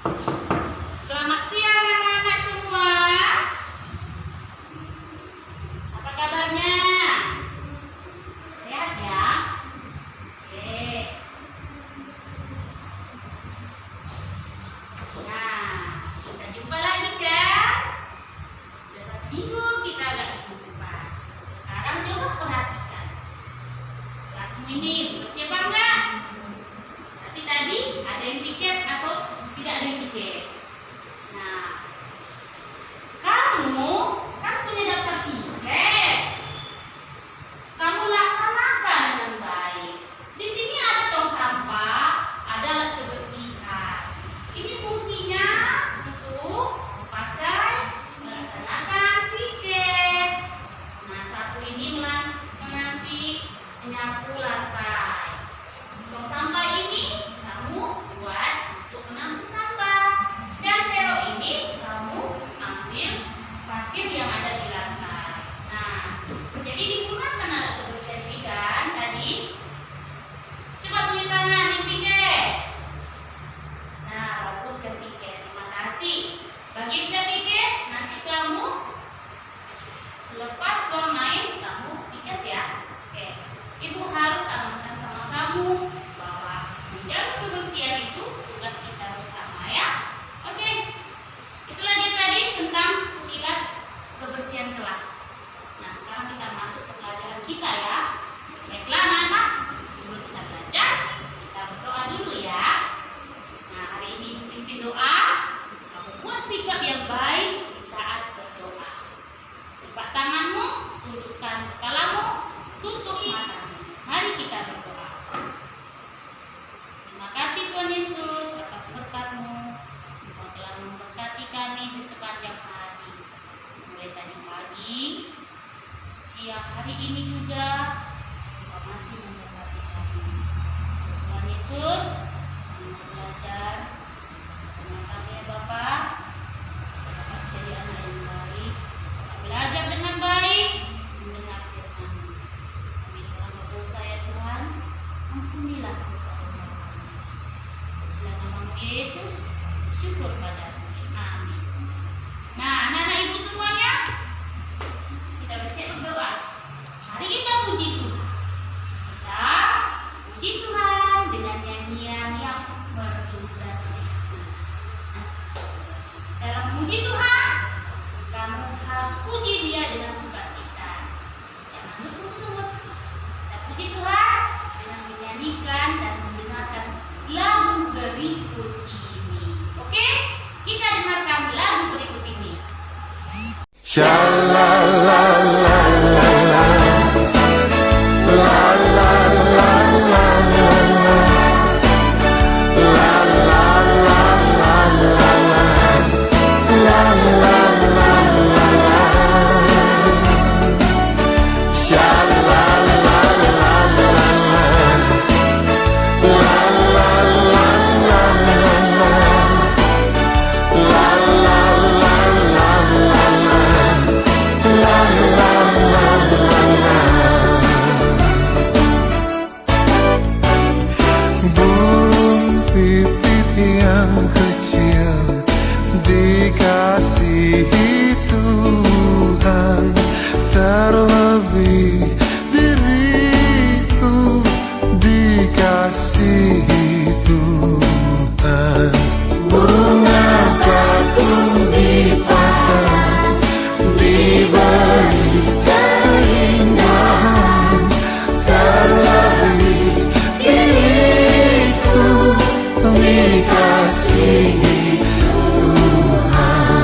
Selamat siang anak-anak semua. Apa kabarnya? Sehat ya? Oke. Nah, kita jumpa lagi kan? Sudah 1 minggu kita gak jumpa. Sekarang coba perhatikan. Kelasmu ini bersiap enggak? Tapi tadi ada yang piket atau tidak ada yang piket? Nah, kamu kan punya daftar piket. Kamu laksanakan dengan baik. Di sini ada tong sampah, ada alat kebersihan. Ini fungsinya untuk pakai melaksanakan piket. Nah, satu ini menanti menyapu lantai. Tong sampah ini kamu buat untuk menampung sampah. Dan sero ini kamu ambil pasir yang ada di lantai. Nah, jadi digunakan alat kebersihan ini kan tadi. Coba tunjuk tangan yang piket. Nah, bagus yang piket. Terima kasih. Bagi yang tidak piket, nanti kamu selepas bermain kamu piket ya. Oke. Ibu harus amankan sama kamu bahwa menjaga kebersihan itu tugas kita bersama ya. Oke. Itulah dia tadi tentang sekilas kebersihan kelas. Nah, sekarang kita masuk ke pelajaran kita ya. Baiklah anak-anak, sebelum kita belajar, kita berdoa dulu ya. Nah, hari ini Ibu pimpin doa. Kamu buat sikap yang baik di saat berdoa. Lipat tanganmu, tundukkan kepalamu, tutup matamu. Mari kita berdoa. Terima kasih Tuhan Yesus atas berkat-Mu. Engkau telah memberkati kami di sepanjang hari. Mulai tadi pagi, siang hari ini juga, Engkau masih memberkati kami. Tuhan Yesus, kami belajar dengan kami ya Bapak. Dapat menjadi anak yang baik, belajar dengan baik, mendengar firman-Mu. Kami telah berdosa ya Tuhan, ampunilah dosa-dosa kami. Dalam nama Yesus, syukur padamu. Amin. Nah, anak-anak ibu semuanya, kita bersiap berdoa. Mari kita puji Tuhan. Kita puji Tuhan dengan nyanyian yang merdu dan syahdu. Dalam memuji Tuhan, kamu harus puji Dia dengan sukacita. Jangan bersungut-sungut. Kita puji Tuhan dengan menyanyikan dan mendengarkan lagu berikut ini. Oke? Kita dengarkan lagu berikut ini. Burung pipit yang kecil dikasihi Tuhan, terlebih diriku dikasihi Tuhan. Bunga kakung dipotong, diberi keindahan, terlebih diriku dikasihi Tuhan.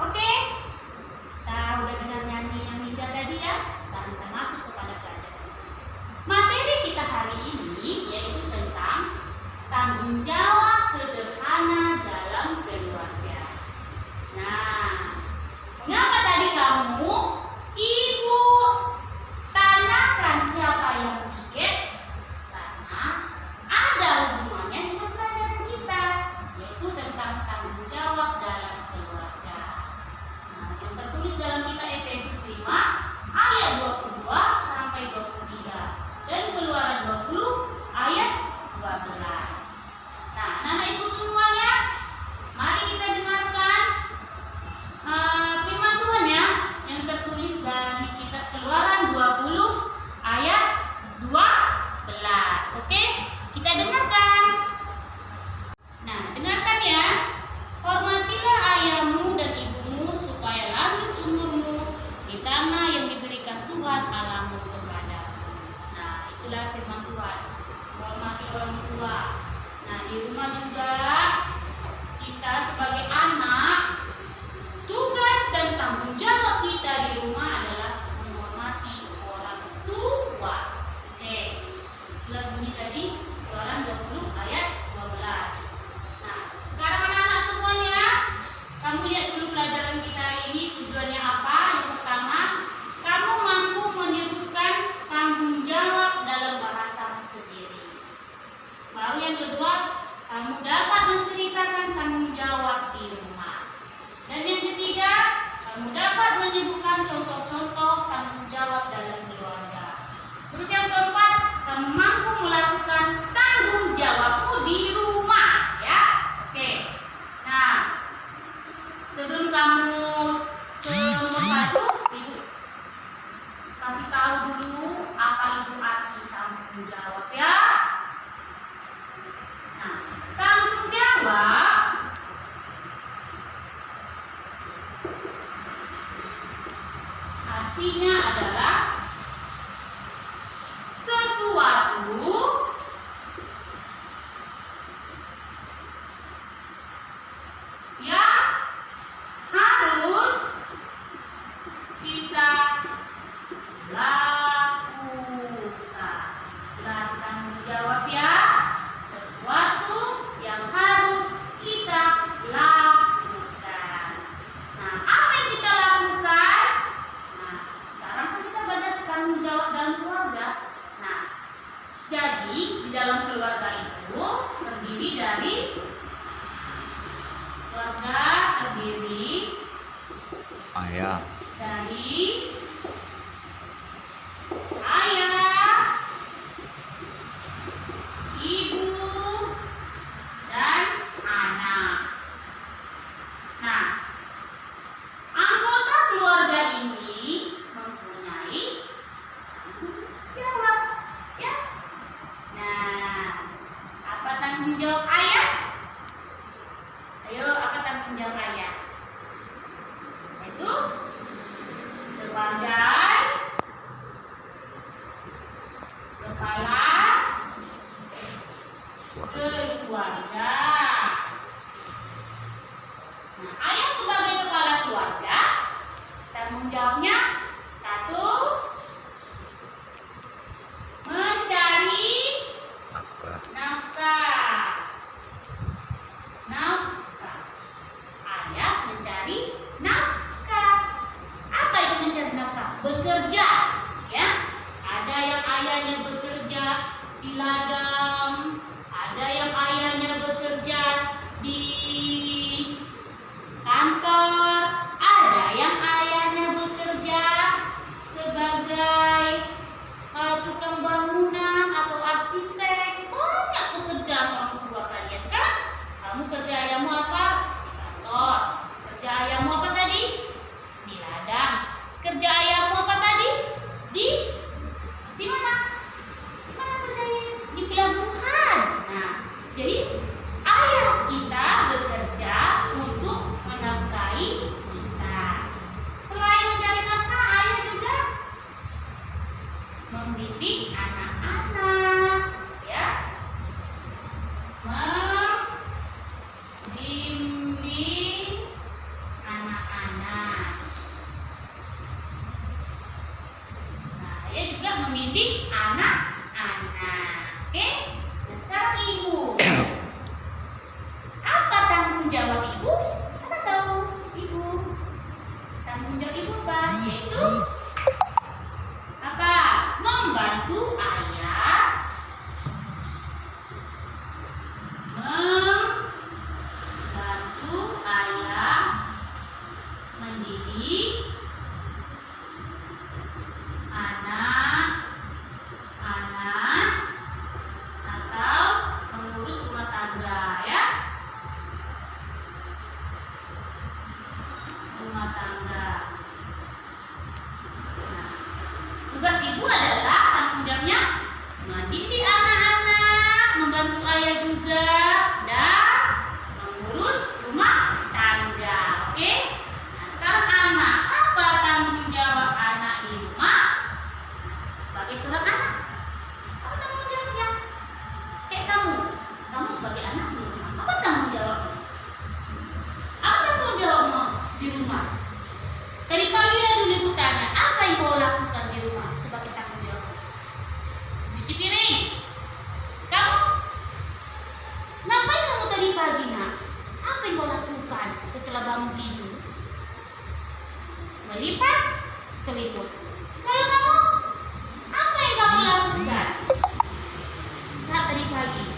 Oke, kita udah dengar nyanyi yang indah tadi ya. Sekarang kita masuk kepada pelajaran. Materi kita hari ini yaitu tentang tanggung jawab sederhana dalam keluarga. Nah, mengapa tadi kamu, Ibu, tanyakan siapa yang piket? Karena ada hubungannya dengan pelajaran kita, yaitu tentang tanggung jawab dalam keluarga. Nah, yang tertulis dalam kitab Efesus 5 ayat 22 sampai 23 dan Keluaran 20 ayat 12. Nah, anak-anak Ibu semuanya, mari kita dengarkan firman Tuhan ya yang tertulis dari kitab Keluaran 20 ayat 12. Oke, kita dengarkan. Nah, dengarkan ya. Hormatilah ayahmu dan ibumu supaya lanjut umurmu di tanah yang diberikan Tuhan Allahmu kepadamu. Nah, itulah firman Tuhan. Hormati orang tua. Nah, di rumah juga kita sebagai anak, tugas dan tanggung jawab kita di rumah adalah menghormati orang tua. Oke, itulah bunyi tadi Keluaran 20 ayat 12. Nah, sekarang anak-anak semuanya, kamu lihat dulu pelajaran kita ini tujuannya apa. Yang pertama, kamu mampu menyebutkan tanggung jawab dalam bahasamu sendiri. Lalu yang kedua, kamu dapat menceritakan tanggung jawab di rumah. Dan yang ketiga, kamu dapat menyebutkan contoh-contoh tanggung jawab dalam keluarga. Terus yang keempat, kamu mampu melakukan tanggung jawabmu di rumah, ya. Oke. Nah, sebelum kamu ke nomor 1, Ibu kasih tahu dulu apa itu arti tanggung jawab ya. Nah, tanggung jawab artinya adalah sesuatu yang harus kita lakukan. Nah, tanggung jawab ya, sesuatu yang harus kita lakukan. Nah, apa yang kita lakukan? Nah, sekarang kan kita baca tanggung jawab dalam keluarga. Nah, jadi di dalam keluarga itu terdiri dari ayah, dari ayah, ibu, dan anak. Nah, anggota keluarga ini mempunyai tanggung jawab, ya. Nah, apa tanggung jawab ayah? Ayo, apa tanggung jawab ayah? Yaitu sebagai kepala keluarga. Nah, ayah sebagai kepala keluarga, tanggung jawabnya satu, mencari nafkah. Ayah mencari nafkah. Apa itu mencari nafkah? Bekerja, ya. Ada yang ayahnya bekerja di ladang, ada yang ayahnya bekerja di kantor, ada yang ayahnya bekerja sebagai tukang bangunan atau arsitek. Banyak pekerjaan orang tua kalian kan? Kamu kerja ayahmu apa? Di kantor. Kerja ayahmu apa tadi? Di ladang. Kerja ayahmu apa tadi? Di mana? Di mana kerja ayahmu? sebagai anak di rumah, apa tanggung jawabmu? Apa tanggung jawabmu di rumah? Tadi pagi dulu ibu tanya, apa yang kau lakukan di rumah sebagai tanggung jawab? Cuci piring. Kamu? Ngapain kamu tadi pagi, nak? Apa yang kau lakukan setelah bangun tidur? Melipat selimut. Kalau kamu, apa yang kamu lakukan saat tadi pagi?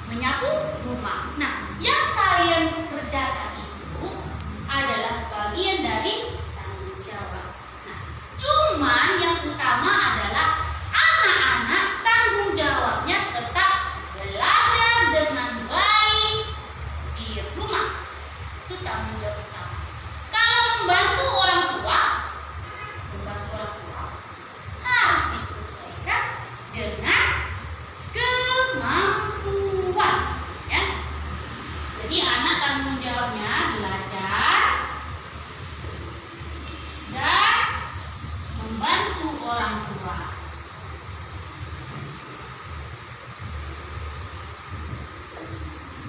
Menyapu rumah. Nah, yang kalian kerjakan itu adalah bagian dari tanggung jawab. Nah, cuman yang utama adalah anak-anak tanggung jawabnya tetap belajar dengan baik di rumah. Itu tanggung jawab utama. Kalau membantu orang tua harus disesuaikan dengan kemampuan, ya. Jadi anak tanggung jawabnya belajar dan membantu orang tua.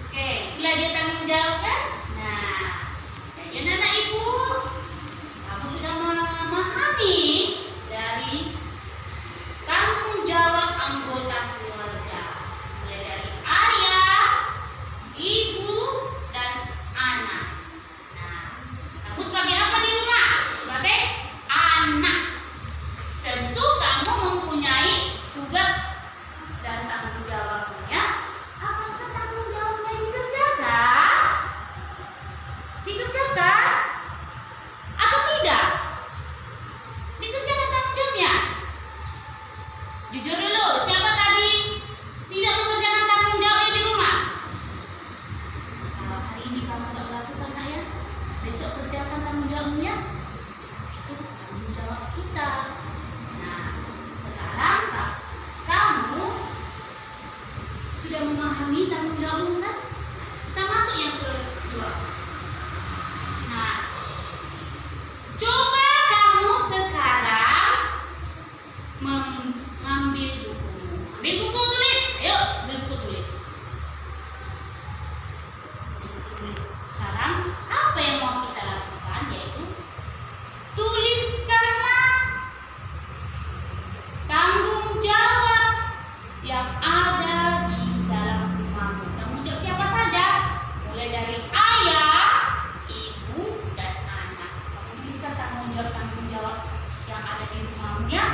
Oke, itulah dia tanggung jawab kan? Nah, jadi anak ibu, kamu sudah memahami dari tanggung jawab anggota keluarga, mulai dari ayah, ibu, dan anak. Nah, kamu sebagai apa di rumah? Sebagai anak. Tentu kamu mempunyai tugas dan tanggung jawabnya. Apakah tanggung jawabnya dikerjakan? Dikerjakan? Atau tidak? Dikerjakan tanggung jawabnya? Jujur dulu, siapa tadi tidak mengerjakan tanggung jawabnya di rumah? Kalau hari ini kamu tak lakukan, nak, ya, besok kerjakan tanggung jawabmu, ya. Itu tanggung jawab kita. Nah, sekarang kamu sudah memahami tanggung jawabmu, kan? Kita masuk yang kedua. Nah, coba kamu sekarang mengambil buku. Ambil buku tulis. Ayo, ambil buku tulis. Buku tulis. Sekarang apa yang mau kita lakukan, yaitu tuliskanlah tanggung jawab yang ada di dalam rumahmu. Tanggung jawab siapa saja? Mulai dari ayah, ibu, dan anak. Kamu tuliskan tanggung jawab yang ada di rumahmu, ya.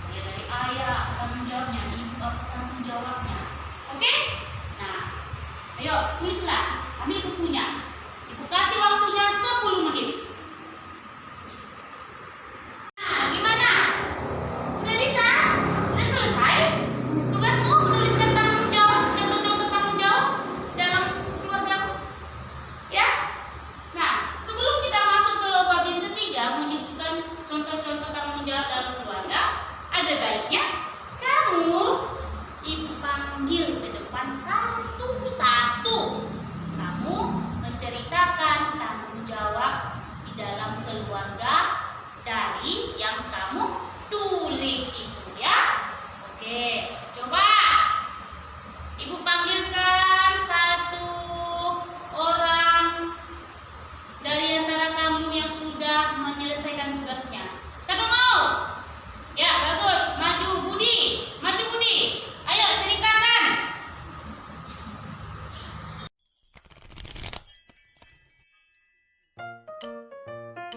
Mulai dari ayah apa tanggung jawabnya, ibu apa tanggung jawabnya. Oke? Nah, ayo tulislah, ambil bukunya. Ibu kasih waktunya 10 menit. Nah, gimana? Udah bisa? Udah selesai? Tugasmu menuliskan tanggung jawab, contoh-contoh tanggung jawab dalam keluargamu. Ya? Nah, sebelum kita masuk ke bagian ketiga, menyebutkan contoh-contoh tanggung jawab dalam keluarga, ada baiknya kamu ibu panggil ke depan satu-satu. Kamu menceritakan tanggung jawab di dalam keluarga dari yang kamu tulis itu, ya. Oke, coba ibu panggilkan satu orang dari antara kamu yang sudah menyelesaikan tugasnya. Siapa mau? Ya, bagus. Maju Budi. Maju Budi. Ayo ceritakan.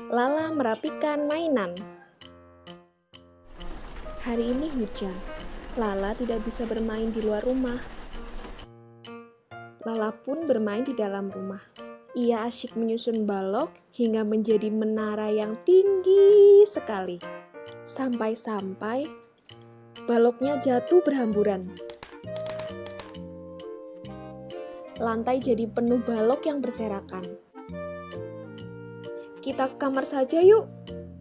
Lala merapikan mainan. Hari ini hujan. Lala tidak bisa bermain di luar rumah. Lala pun bermain di dalam rumah. Ia asyik menyusun balok hingga menjadi menara yang tinggi sekali. Sampai-sampai baloknya jatuh berhamburan. Lantai jadi penuh balok yang berserakan. Kita ke kamar saja yuk.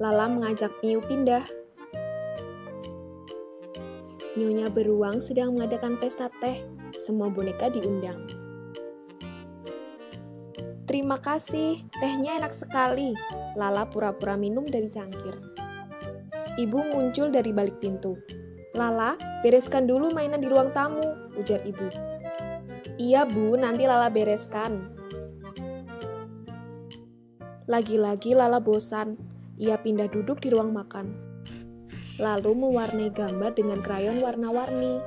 Lala mengajak Miu pindah. Nyonya Beruang sedang mengadakan pesta teh. Semua boneka diundang. Terima kasih, tehnya enak sekali. Lala pura-pura minum dari cangkir. Ibu muncul dari balik pintu. Lala, bereskan dulu mainan di ruang tamu, ujar ibu. Iya Bu, nanti Lala bereskan. Lagi-lagi Lala bosan. Ia pindah duduk di ruang makan. Lalu mewarnai gambar dengan krayon warna-warni.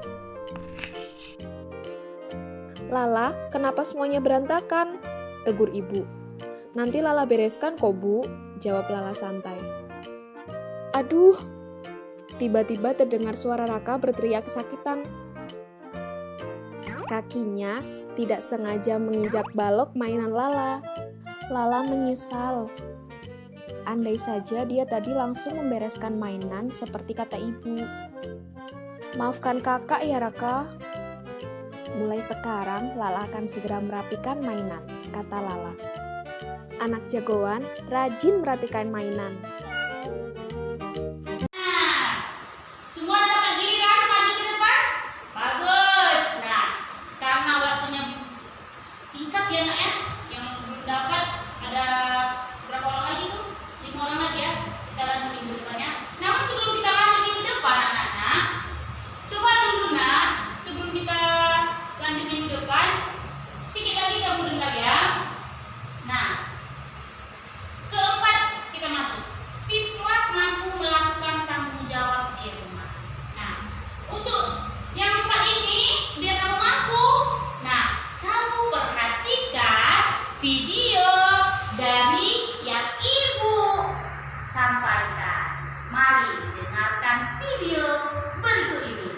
Lala, kenapa semuanya berantakan? Tegur ibu. Nanti Lala bereskan kok Bu, jawab Lala santai. Aduh, tiba-tiba terdengar suara Raka berteriak kesakitan. Kakinya tidak sengaja menginjak balok mainan Lala. Lala menyesal. Andai saja dia tadi langsung membereskan mainan seperti kata ibu. Maafkan kakak ya Raka. Mulai sekarang Lala akan segera merapikan mainan, kata Lala. Anak jagoan rajin merapikan mainan. Nah, semua dapat giliran maju ke depan. Bagus. Nah, karena waktunya singkat ya nak ya, yang belum dapat ada berapa orang lagi tuh? 5 orang lagi ya. Kita lanjut minggu depannya. Namun sebelum kita lanjut minggu depan anak-anak, coba dulu nak, sebelum kita lanjut minggu depan, sedikit lagi kamu dengar ya. Nah, keempat kita masuk. Siswa mampu melakukan tanggung jawab di rumah. Nah, untuk yang 4 ini biar kamu mampu. Nah, kamu perhatikan video dari yang ibu sampaikan. Mari dengarkan video berikut ini.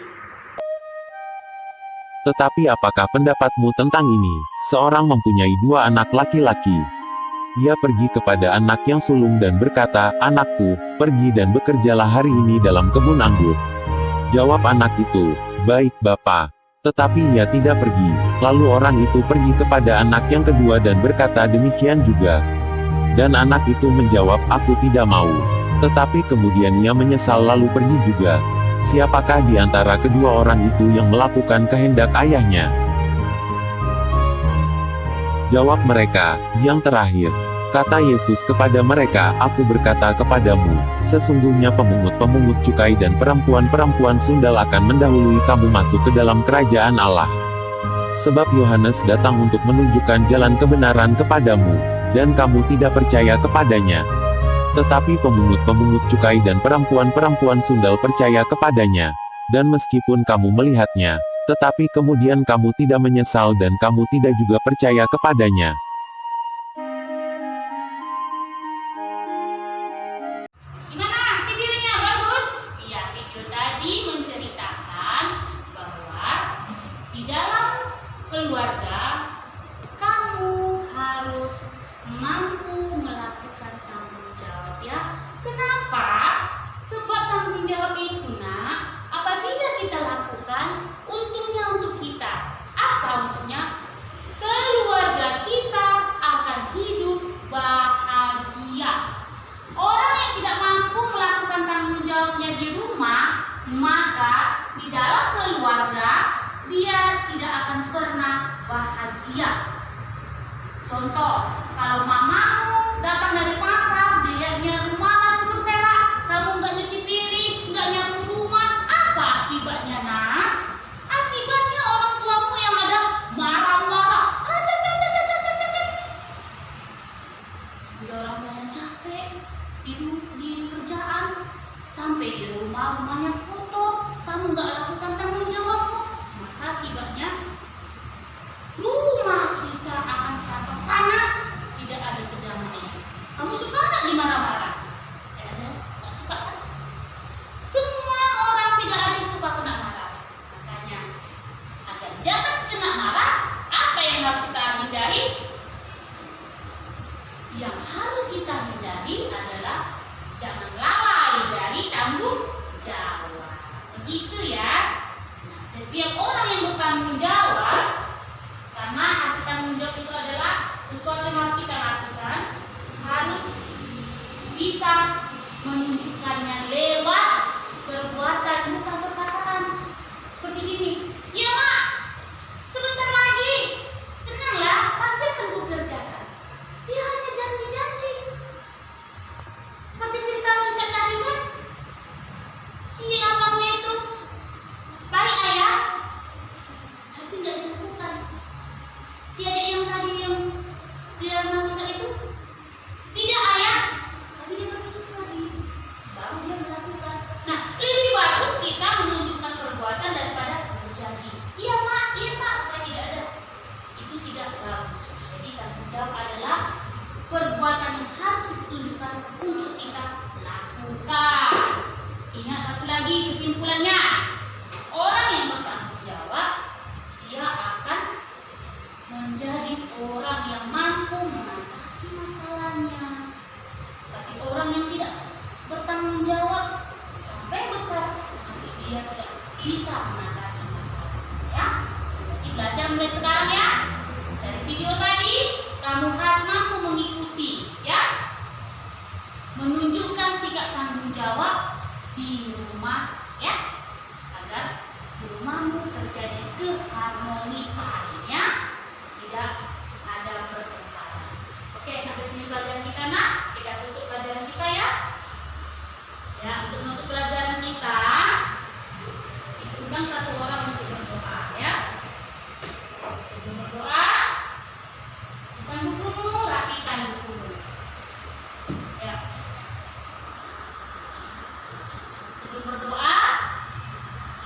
Tetapi apakah pendapatmu tentang ini? Seorang mempunyai 2 anak laki-laki. Ia pergi kepada anak yang sulung dan berkata, "Anakku, pergi dan bekerjalah hari ini dalam kebun anggur." Jawab anak itu, "Baik, Bapa." Tetapi ia tidak pergi. Lalu orang itu pergi kepada anak yang kedua dan berkata demikian juga. Dan anak itu menjawab, "Aku tidak mau." Tetapi kemudian ia menyesal lalu pergi juga. Siapakah di antara kedua orang itu yang melakukan kehendak ayahnya? Jawab mereka, "Yang terakhir." Kata Yesus kepada mereka, "Aku berkata kepadamu, sesungguhnya pemungut-pemungut cukai dan perempuan-perempuan sundal akan mendahului kamu masuk ke dalam kerajaan Allah. Sebab Yohanes datang untuk menunjukkan jalan kebenaran kepadamu, dan kamu tidak percaya kepadanya. Tetapi pemungut-pemungut cukai dan perempuan-perempuan sundal percaya kepadanya. Dan meskipun kamu melihatnya, tetapi kemudian kamu tidak menyesal dan kamu tidak juga percaya kepadanya." Gimana videonya? Bagus? Iya, video tadi menceritakan bahwa di dalam keluarga kamu harus mampu melakukan tanggung jawab ya. Kenapa? Sebab tanggung jawab itu nak, apabila kita lakukan, untungnya untuk kita. Apa untungnya? Keluarga kita akan hidup bahagia. Orang yang tidak mampu melakukan tanggung jawabnya di rumah, maka di dalam keluarga dia tidak akan pernah bahagia. Contoh, kalau mamamu datang dari pasar, dilihatnya rumah masih berserak, kamu nggak nyuci piring, nggak nyapu rumah, apa akibatnya nak? Akibatnya orang tuamu yang ada marah-marah. Udah orang tuanya capek di kerjaan, sampai di rumahnya kotor, kamu nggak lakukan tanggung jawabmu, maka akibatnya rumah kita akan terasa panas, tidak ada kedamaian. Kamu suka nggak dimarah-marah? Nggak suka kan? Semua orang tidak ada yang suka kena marah. Makanya agar jangan kena marah, apa yang harus kita hindari? Yang harus kita hindari adalah jangan lalai dari tanggung jawab. Begitu ya. Nah, setiap orang yang bertanggung jawab, karena arti tanggung jawab itu adalah sesuatu yang harus kita lakukan, harus bisa menunjukkannya lewat perbuatan, bukan perkataan. Seperti gini, "Ya mak, sebentar lagi, tenanglah, pasti akan kukerjakan." Dia hanya janji-janji. Seperti cerita kita tadi kan, si abangnya itu baik ayah, tapi nggak dilakukan. kasih masalah ya. Jadi belajar mulai sekarang ya. Dari video tadi kamu harus mampu mengikuti ya. Menunjukkan sikap tanggung jawab di rumah ya. Agar di rumahmu terjadi keharmonisannya, tidak ada pertengkaran. Oke, sampai sini pelajaran kita nak. Kita tutup pelajaran kita ya. Ya, untuk menutup pelajaran kita, undang satu orang untuk berdoa ya. Sebelum berdoa, simpan bukumu, rapikan bukumu. Ya. Sebelum berdoa,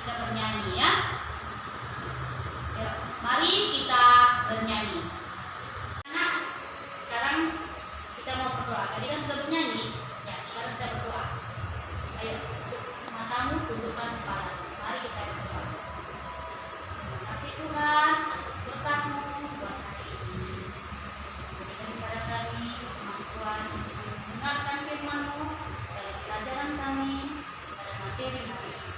kita bernyanyi ya. Ya, mari kita bernyanyi. Anak, sekarang kita mau berdoa. Tadi kan sudah bernyanyi. Ya, sekarang kita berdoa. Ayo, matamu tundukkan kepala. Mari kita berdoa. Terima kasih Tuhan atas berkat-Mu buat hari ini. Berikan kepada kami kemampuan untuk mendengarkan firman-Mu dalam pelajaran kami pada materi hari ini.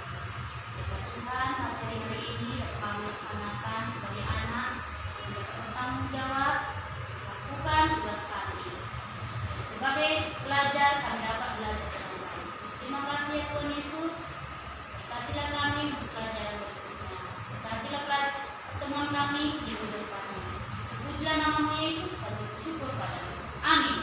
Biarlah Tuhan materi hari ini dapat kami laksanakan sebagai anak yang dapat bertanggung jawab melakukan tugas kami. Sebagai pelajar kami dapat belajar dengan baik. Terima kasih ya Tuhan Yesus. Berkatilah kami untuk pelajaran berikutnya. Berkatilah pertemuan kami di minggu depannya. Pujilah nama Yesus dan bersyukur padamu. Amin.